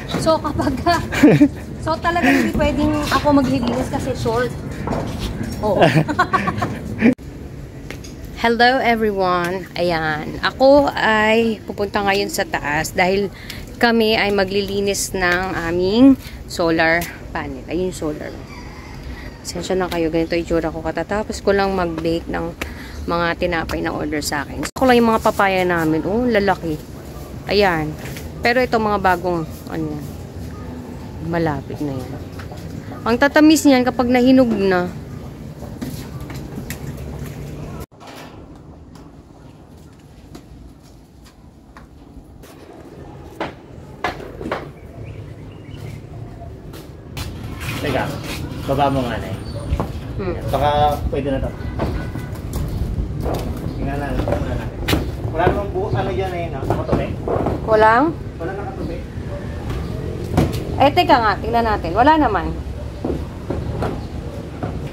So kapag so talaga hindi pwedeng ako maglilinis kasi short. Oh. Hello everyone. Ayan. Ako ay pupunta ngayon sa taas dahil kami ay maglilinis ng aming solar panel. Ayun yung solar. Pasensya na kayo. Ganito yung itsura ko. Katatapos ko lang mag-bake ng mga tinapay na order sa akin. Ako lang yung mga papaya namin. Oh, lalaki. Ayan. Pero ito mga bagong ano, malapit na yan. Ang tatamis niyan kapag nahinog na. Teka, baba mo nga na eh. Baka pwede na ito. Tingnan na natin. Wala namang buo, ano dyan eh, nakatubig? Walang? Wala nakatubig. Eh, teka nga, tingnan natin. Wala naman.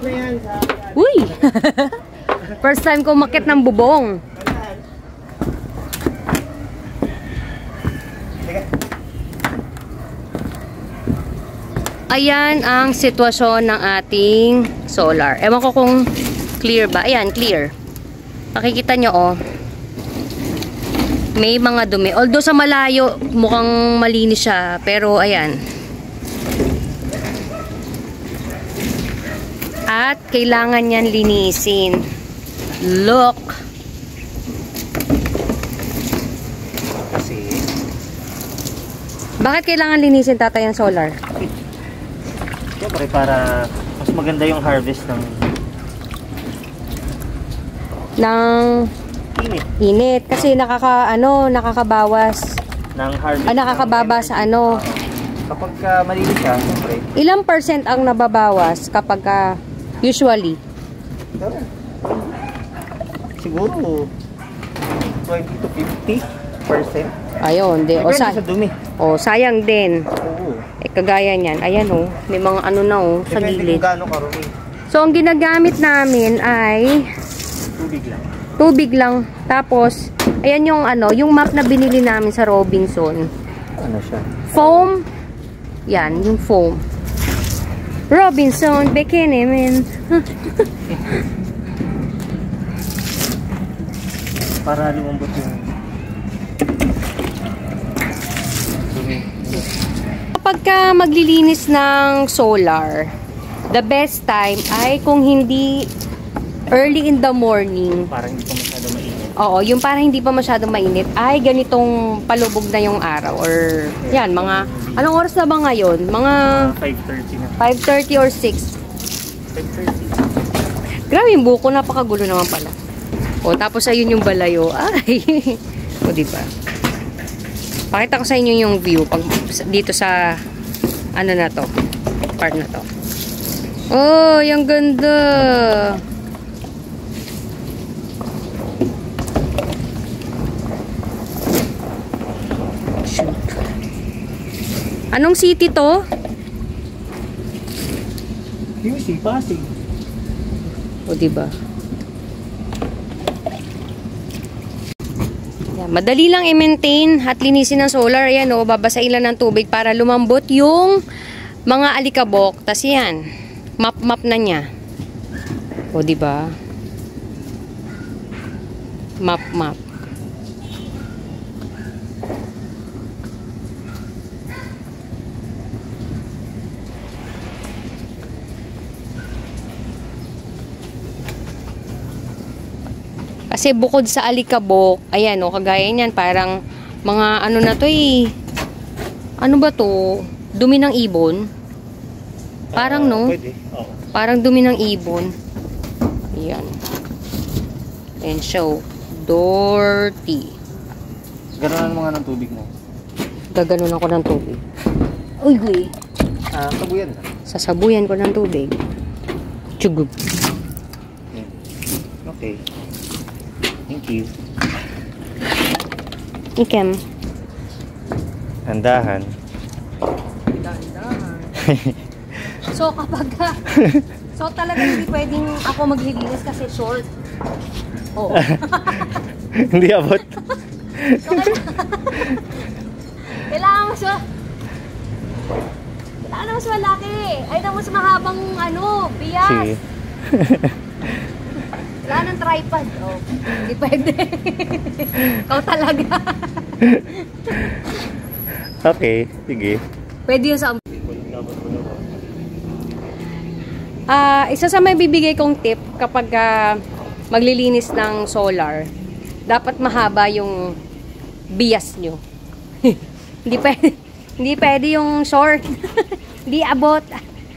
Ayan, Uy! First time ko umakyat ng bubong. Ayan ang sitwasyon ng ating solar. Ewan ko kung clear ba. Ayan, clear. Makikita nyo, oh. May mga dumi. Although sa malayo, mukhang malinis siya. Pero, ayan. At, kailangan yan linisin. Look! Kasi, bakit kailangan linisin, tatay, ang solar? siyempre para mas maganda yung harvest ng init. Kasi nakakabawas. Ng harvest. Nakakababa sa ano. Kapag malinis siya, siyempre. Ilang percent ang nababawas kapag usually? Siguro 20 to 50%. Ayun, di. Depende sa dumi. Sayang din. Oo. Kagaya niyan. Ayan, oh. May mga ano na, oh, sa Depende gilid. kung gaano karumi. So, ang ginagamit namin ay Tubig lang. tubig lang. Tapos, ayan yung ano, yung map na binili namin sa Robinson. Ano siya? Foam. Yan, yung foam. Robinson Bikini Man. Para lumambot yung dumi. Kapag maglilinis ng solar, the best time ay kung hindi early in the morning. Parang hindi pa masyado mainit. Oo, yung parang hindi pa masyadong mainit, ay ganitong palubog na yung araw. Or, yan, mga, anong oras na ba ngayon? Mga 5:30 na. 5:30 or 6. 5:30. Grabe yung buko, napakagulo naman pala. O, tapos ayun yung balayo. Ay, o diba? Pakita ko sa inyo yung view pag dito sa ano na to, part na to. Oh, yung ganda. Shoot. Anong city to? QC, Pasig. O diba? Madali lang i-maintain at linisin ng solar. Ayan, o, babasain lang ng tubig para lumambot yung mga alikabok. Tas yan, map na niya. O, diba? Map. Kasi bukod sa alikabok, ayan o, kagaya niyan, parang mga ano na to eh. Ano ba to? Dumi ng ibon? Parang no? Pwede. Oo. Parang dumi ng ibon. Ayan. And show. Dirty. Gano'n mga ng tubig mo. Gaganon ako ng tubig. Uy, guy. Sabuyan na. Sasabuyan ko ng tubig. Chugub. Okay. Thank you. Ikem. Handahan. So kapag so talaga hindi pwedeng ako maglilinis kasi short. Oh. Hindi abot. So, kailangan mo siya Wala na mas malaki. Ay na mas mahabang ano, bias. Sige. Wala nang tripod. Oh, hindi pwede. Ikaw talaga. Okay, sige. Pwede yun sa... isa sa may bibigay kong tip kapag maglilinis ng solar, dapat mahaba yung bias nyo. Hindi pwede yung short. Hindi abot.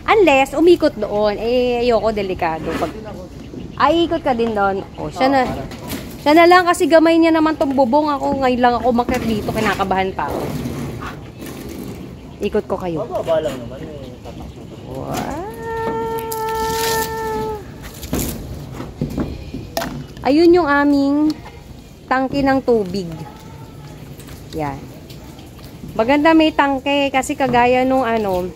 Unless, umikot doon. Eh, ayoko, delikado. Ikot ka din doon. O, siya na lang kasi gamay niya naman tong bubong. Ako, ngayon lang ako umakyat dito. Kinakabahan pa ako. Ikot ko kayo. Mababa lang naman yung tatak. Wow. Ayun yung aming tangke ng tubig. Yan. Maganda may tangke kasi kagaya nung ano,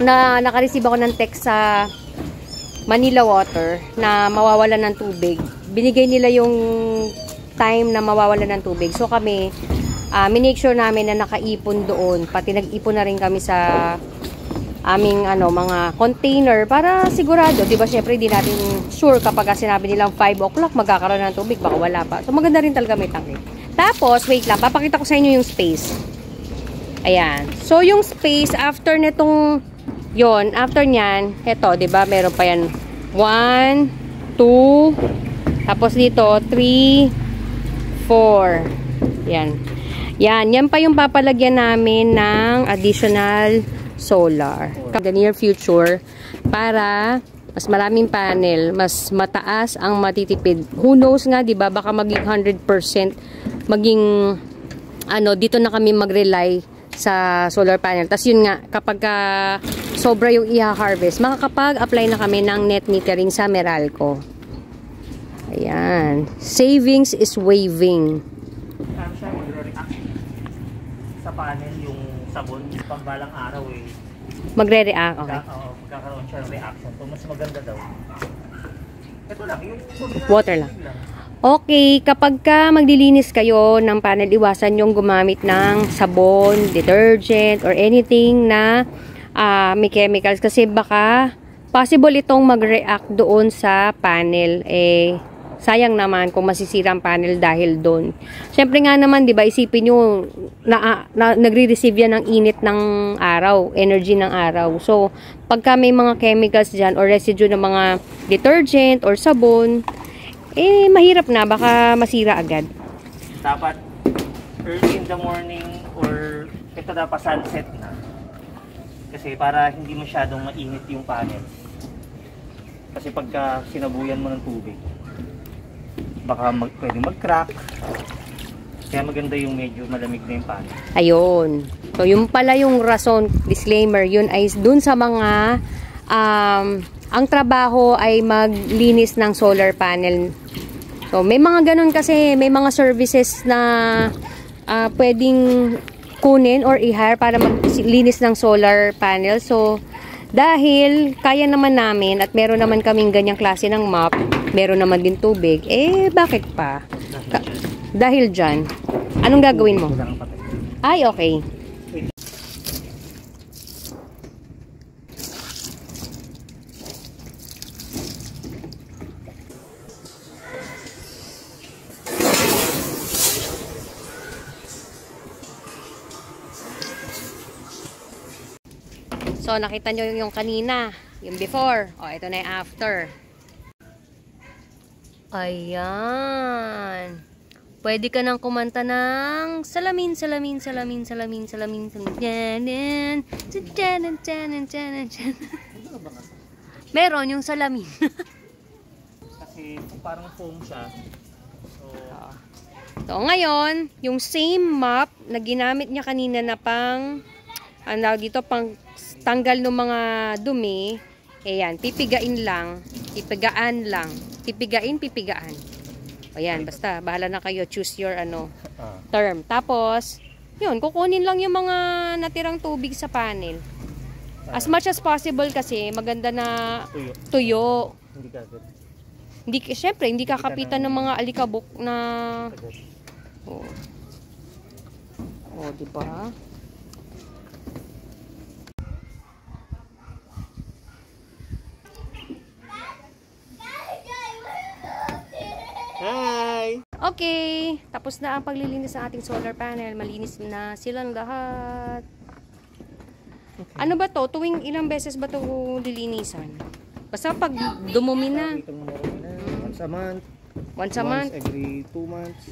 na naka-receive ako ng text sa Manila Water na mawawalan ng tubig. Binigay nila yung time na mawawalan ng tubig. So kami, minake sure namin na nakaipon doon. Pati nag-ipon na rin kami sa aming mga container para sigurado, 'di ba? Syempre hindi natin sure kapag sinabi nilang 5 o'clock magkakaroon ng tubig, baka wala pa. So maganda rin talaga may tangke. Tapos, wait lang, papakita ko sa inyo yung space. Ayan. So yung space after nitong after niyan, eto, 'di ba? Meron pa yan 1 2 tapos dito 3 4. Yan pa yung papalagyan namin ng additional solar in the near future para mas maraming panel, mas mataas ang matitipid. Who knows nga, 'di ba? Baka maging 100% maging dito na kami mag-rely sa solar panel. Tas yun nga, kapag sobra yung iha-harvest, makakapag-apply na kami ng net metering sa Meralco. Ayan. Savings is waving. Ano siya magre-react sa panel yung sabon pambalang araw eh. Magre-react, okay. Magkakaroon siya ng reaction. So, mas maganda daw. Ito lang, yung water lang. Okay, kapag maglilinis kayo ng panel, iwasan yung gumamit ng sabon, detergent, or anything na may chemicals. Kasi baka possible itong mag-react doon sa panel. Sayang naman kung masisira ang panel dahil doon. Siyempre nga naman, di ba, isipin nyo, nagre-receive yan ng init ng araw, energy ng araw. So, pagka may mga chemicals dyan or residue ng mga detergent or sabon, mahirap na, baka masira agad. Dapat early in the morning or ito dapat sunset na. Kasi para hindi masyadong mainit yung panel. Kasi pagka sinabuyan mo ng tubig, baka pwede mag-crack. Kaya maganda yung medyo malamig na yung panel. Ayun. So, yung pala yung rason, disclaimer, yun ay dun sa mga ang trabaho ay maglinis ng solar panel. So, may mga ganun kasi, may mga services na pwedeng kunin or i-hire para maglinis ng solar panel. So, dahil kaya naman namin at meron naman kaming ganyang klase ng mop, meron naman din tubig, bakit pa? Dahil dyan, anong gagawin mo? Ay, okay. So, nakita nyo yung kanina, yung before. O, ito na yung after. Ayan. Pwede ka nang kumanta ng salamin, salamin, salamin, salamin, salamin, salamin. Meron yung salamin. Kasi parang foam siya. So, ngayon, yung same mop na ginamit niya kanina na pang pang tanggal ng mga dumi, ayan, pipigain lang, pipigaan lang, pipigaan. Ayan, basta, bahala na kayo, choose your term. Tapos, yun, kukunin lang yung mga natirang tubig sa panel. As much as possible kasi, maganda na tuyo. Syempre, hindi kakapitan ng mga alikabok na... diba? Hi! Okay, tapos na ang paglilinis ng ating solar panel. Malinis na silang lahat. Okay. Ano ba to? Tuwing ilang beses ba to lilinisan? Basta pag dumumi na. Once a month. Once a month. Every 2 months.